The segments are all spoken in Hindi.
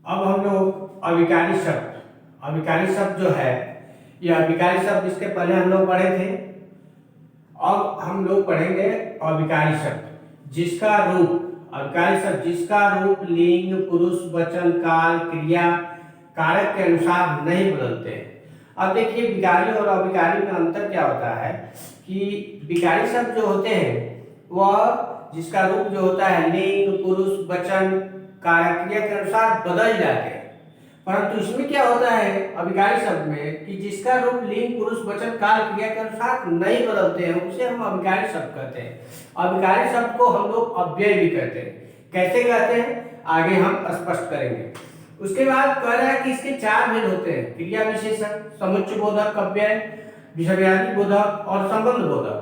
अब हम लोग अभिकारी शब्द जो है, यह अभिकारी शब्द इसके पहले हम लोग पढ़े थे। अब हम लोग पढ़ेंगे अभिकारी शब्द जिसका रूप, अभिकारी शब्द जिसका रूप लिंग, पुरुष, वचन, काल, क्रिया, कारक के अनुसार नहीं बदलते। अब देखिए विकारी और अभिकारी में अंतर क्या होता है कि विकारी शब्द जो होते हैं वह जिसका रूप जो होता है लिंग, पुरुष, वचन, कारक, क्रिया के अनुसार बदल जाते हैं। परंतु इसमें क्या होता है अभिकारी शब्द में कि जिसका रूप लिंग, पुरुष, वचन, काल, क्रिया के अनुसार नहीं बदलते हैं उसे हम अभिकारी शब्द कहते हैं। अभिकारी शब्द को हम लोग अव्यय भी कहते हैं। कैसे कहते हैं आगे हम स्पष्ट करेंगे। उसके बाद कह रहा है कि इसके चार भेद होते हैं, क्रिया विशेषण, समुच्चय बोधक, अव्यय, विषमयादी बोधक और संबंध बोधक।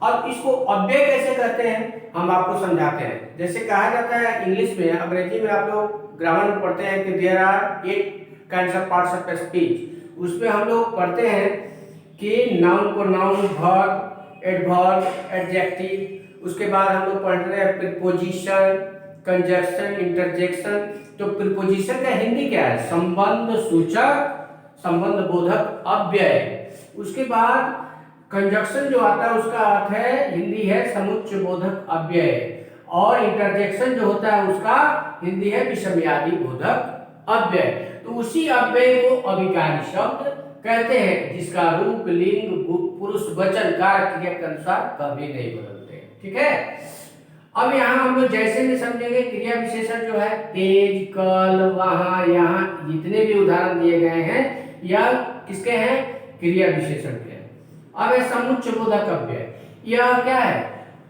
अब इसको अव्यय कैसे कहते हैं हम आपको समझाते हैं। जैसे कहा जाता है इंग्लिश में, अंग्रेजी में आप लोग ग्रामर में पढ़ते हैं कि there are 8 kinds of parts of speech. उसमें हम लोग पढ़ते हैं कि नाउन को नाउन, वर्ब, एडवर्ब, एडजेक्टिव। उसके बाद हम लोग पढ़ते हैं प्रीपोजिशन, कंजक्शन, इंटरजेक्शन। तो प्रीपोजिशन का हिंदी क्या है? संबंध सूचक, संबंध बोधक, अव्यय। उसके बाद कंजक्शन जो आता है उसका अर्थ है हिंदी है समुच्चय बोधक, अव्यय। और इंटरजेक्शन जो होता है उसका हिंदी है विषमयादी बोधक, अव्यय। तो उसी अव्यय को अभिकारी शब्द कहते हैं जिसका रूप लिंग, पुरुष, वचन, कारक, क्रिया के अनुसार कभी नहीं बदलते। ठीक है। अब यहाँ हम लोग जैसे भी समझेंगे क्रिया विशेषण जो है तेज, कल, वहां, यहाँ जितने भी उदाहरण दिए गए हैं यह किसके हैं? क्रिया विशेषण के। अब है समुच्चय बोधक अव्यय। यह क्या है?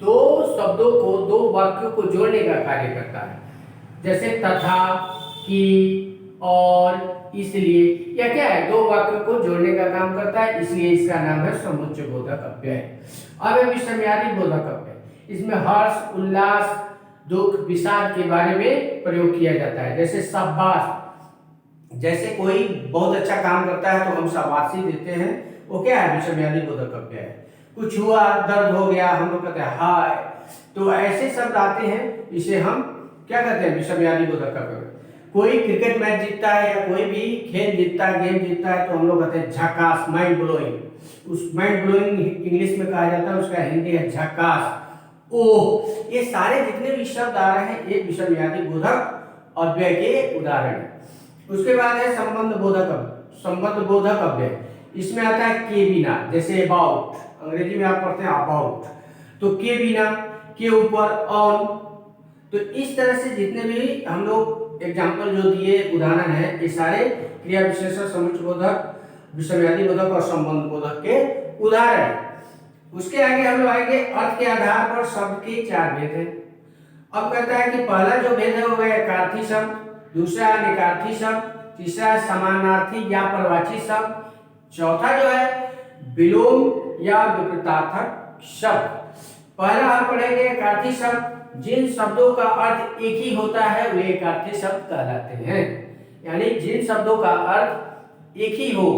दो शब्दों को, दो वाक्यों को जोड़ने का कार्य करता है। जैसे तथा, कि, और, इसलिए। यह क्या है? दो वाक्यों को जोड़ने का काम करता है, इसलिए इसका नाम है समुच्चय बोधक अव्यय। अब है विषमयादी बोधक अव्यय। इसमें हर्ष, उल्लास, दुख, विषाद के बारे में प्रयोग किया जाता है। जैसे शाबाश, जैसे कोई बहुत अच्छा काम करता है तो हम शाबाशी देते हैं, वो क्या है? विषमयादी बोधक अव्यय है। कुछ हुआ, दर्द हो गया, हम लोग कहते हैं हाय। तो ऐसे शब्द आते हैं, इसे हम क्या कहते हैं? विषमयादी बोधक अव्यय। कोई क्रिकेट मैच जीतता है या कोई भी खेल जीतता है, गेम जीतता है तो हम लोग कहते हैं झकास, माइंड ब्लोइंग। उस माइंड ब्लोइंग इंग्लिश में कहा जाता है, उसका हिंदी है झकास, ओह। ये सारे जितने भी शब्द आ रहे हैं ये विषमयादी बोधक अव्यय के उदाहरण हैं। उसके बाद है संबंध बोधक अव्यय। इसमें आता है के बिना, जैसे अबाउट, अंग्रेजी में आप पढ़ते हैं अबाउट, तो के बिना, के ऊपर, ऑन। तो इस तरह से जितने भी हम लोग एग्जाम्पल जो दिए उदाहरण है ये सारे क्रिया विशेषण, समुच्चय बोधक, विषमयादी बोधक और संबंध बोधक के उदाहरण हैं। उसके आगे हम लोग आएंगे अर्थ के आधार पर शब्द के चार भेद हैं। अब कहता है कि पहला जो भेद है वो है एकार्थी शब्द, दूसरा निकार्थी शब्द, तीसरा समानार्थी या परवाची शब्द, चौथा जो है विलोम या विपरीतार्थक शब्द। पहला हम पढ़ेंगे एकार्थी शब्द। जिन शब्दों का अर्थ एक ही होता है वे एकार्थी शब्द कहलाते हैं। यानी जिन शब्दों का अर्थ एक ही हो,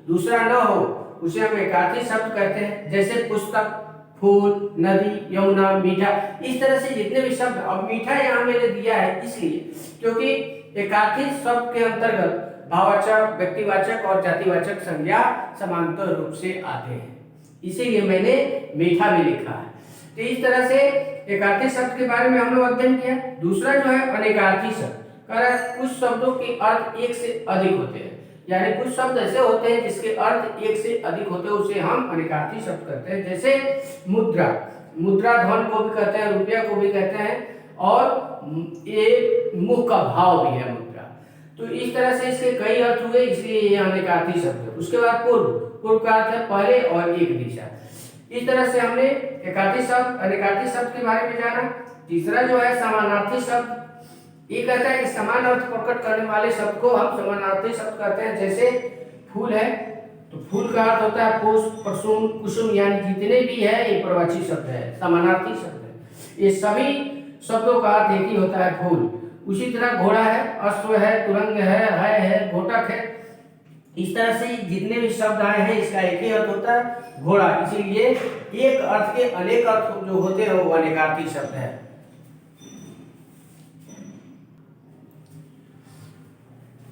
दूसरा न हो, उसे हम एकार्थी शब्द कहते हैं। जैसे पुस्तक, फूल, नदी, यमुना, मीठा। इस तरह से जितने भी शब्द, अब मीठा यहाँ मैंने दिया है इसलिए क्योंकि एकार्थी शब्द के अंतर्गत भाववाचक, व्यक्तिवाचक और जातिवाचक संज्ञा समांतर रूप से आते हैं, इसीलिए मैंने मीठा भी लिखा है। तो इस तरह से एकार्थी शब्द के बारे में हम लोग अध्ययन किया। दूसरा जो है अनेकार्थी शब्द, कुछ शब्दों के अर्थ एक से अधिक होते हैं, यानी कुछ शब्द ऐसे होते हैं जिसके अर्थ एक से अधिक होते हैं, उसे हम अनेकार्थी शब्द कहते हैं। जैसे मुद्रा, मुद्रा धन को भी कहते हैं, रुपया को भी कहते हैं, और ये मुख का भाव भी है मुद्रा। तो इस तरह से इसके कई अर्थ हुए, इसलिए ये अनेकार्थी शब्द है। उसके बाद पूर्व, पूर्व का अर्थ है पहले और एक दिशा। इस तरह से हमने एकार्थी शब्द, अनेकार्थी शब्द के बारे में जाना। तीसरा जो है समानार्थी शब्द। ये कहता है कि समान अर्थ प्रकट करने वाले शब्द को हम समानार्थी शब्द कहते हैं। जैसे फूल है तो फूल का अर्थ होता है पुष्प, प्रसून, कुसुम, यानी जितने भी है ये प्रवाची शब्द है, समानार्थी शब्द है। ये सभी शब्दों का अर्थ एक ही होता है, फूल। उसी तरह घोड़ा है, अश्व है, तुरंग है, घोटक है। इस तरह से जितने भी शब्द आए हैं इसका एक ही अर्थ होता है, घोड़ा। इसीलिए एक अर्थ के अनेक अर्थ जो होते हैं वो अनेकार्थी शब्द है।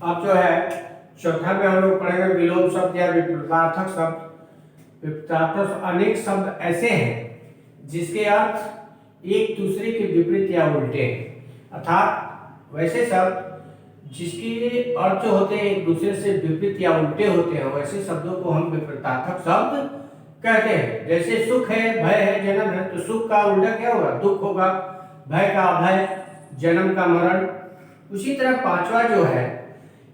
अब जो है चौथा में हम लोग पढ़ेंगे विलोम शब्द या विपरीतार्थक शब्द। विपरीतार्थक अनेक शब्द ऐसे हैं जिसके अर्थ एक दूसरे के विपरीत या उल्टे हैं, अर्थात वैसे शब्द जिसके अर्थ होते हैं एक दूसरे से विपरीत या उल्टे होते हैं, वैसे शब्दों को हम विपरीतार्थक शब्द कहते हैं। जैसे सुख है, भय है, जन्म है, तो सुख का उल्टा क्या होगा? दुख होगा। भय का अभय, जन्म का मरण। उसी तरह पांचवा जो है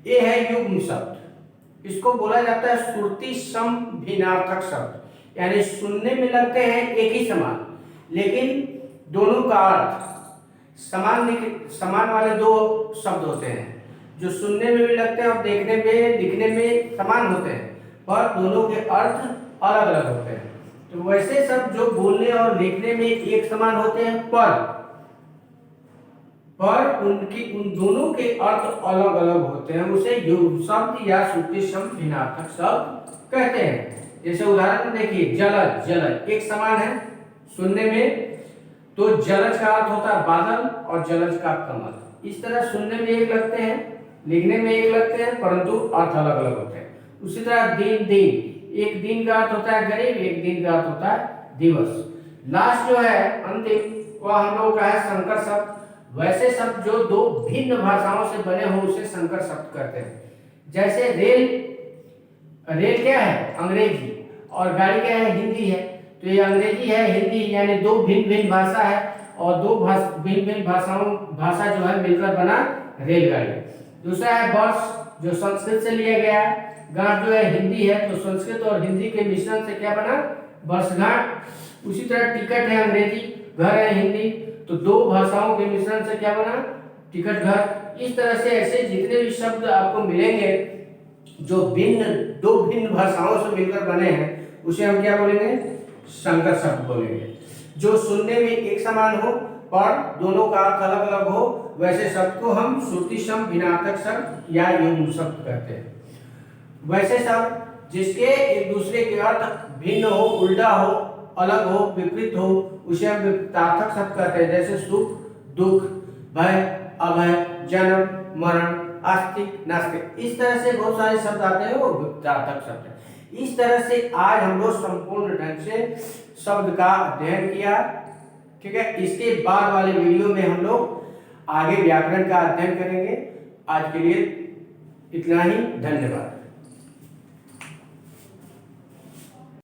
ये है युग्म शब्द। इसको बोला जाता है श्रुति सम भिन्नार्थक शब्द, यानी सुनने में लगते हैं एक ही समान, लेकिन दोनों का अर्थ समान वाले दो शब्द होते हैं जो सुनने में भी लगते हैं और देखने में लिखने में समान होते हैं, पर दोनों के अर्थ अलग अलग होते हैं। तो वैसे शब्द जो बोलने और लिखने में एक समान होते हैं, पर उन दोनों के अर्थ अलग अलग होते हैं, उसे युग्म शब्द या श्रुति सम भिन्नार्थक शब्द कहते हैं। जैसे उदाहरण देखिए, जलज, जलज एक समान है सुनने में, तो जलज का अर्थ होता है बादल और जलज का कमल। इस तरह सुनने में एक लगते हैं, लिखने में एक लगते हैं, परंतु अर्थ अलग अलग होते हैं। उसी तरह दिन, दिन एक दिन का अर्थ होता है गरीब, एक दिन का अर्थ होता है दिवस। लास्ट जो है अंतिम, वह हम लोग का है संकर शब्द। वैसे शब्द जो दो भिन्न भाषाओं से बने हो उसे संकर शब्द कहते हैं। जैसे रेल, रेल क्या है? अंग्रेजी, और गाड़ी क्या है? हिंदी है। तो ये अंग्रेजी है, हिंदी, यानी दो भिन्न भिन्न भाषा है, और दो भिन्न भिन्न भाषा जो है मिलकर बना रेलगाड़ी। दूसरा है बस, जो संस्कृत से लिया गया है। घाट जो है हिंदी है, तो संस्कृत और हिंदी के मिश्रण से क्या बना? बसघाट। उसी तरह टिकट है अंग्रेजी, घर है हिंदी, तो दो भाषाओं के मिश्रण से क्या बना? टिकट घर। इस तरह से ऐसे जितने भी शब्द आपको मिलेंगे जो दो भिन्न भाषाओं से मिलकर बने हैं, उसे हम क्या बोलेंगे? संकर शब्द बोलेंगे। जो सुनने में एक समान हो पर दोनों का अर्थ अलग अलग हो, वैसे शब्द को हम श्रुति सम भिन्नार्थक शब्द या युग्म शब्द कहते हैं। वैसे शब्द जिसके एक दूसरे के अर्थ भिन्न हो, उल्टा हो, अलग हो, विपरीत हो, उसे हम विपरीतार्थक शब्द कहते हैं। जैसे सुख, दुख, भय, अभय, जन्म, मरण, आस्तिक, नास्तिक। इस तरह से बहुत सारे शब्द आते हैं, वो विपरीतार्थक शब्द है। इस तरह से आज हम लोग संपूर्ण ढंग से शब्द का अध्ययन किया। ठीक है, इसके बाद वाले वीडियो में हम लोग आगे व्याकरण का अध्ययन करेंगे। आज के लिए इतना ही, धन्यवाद।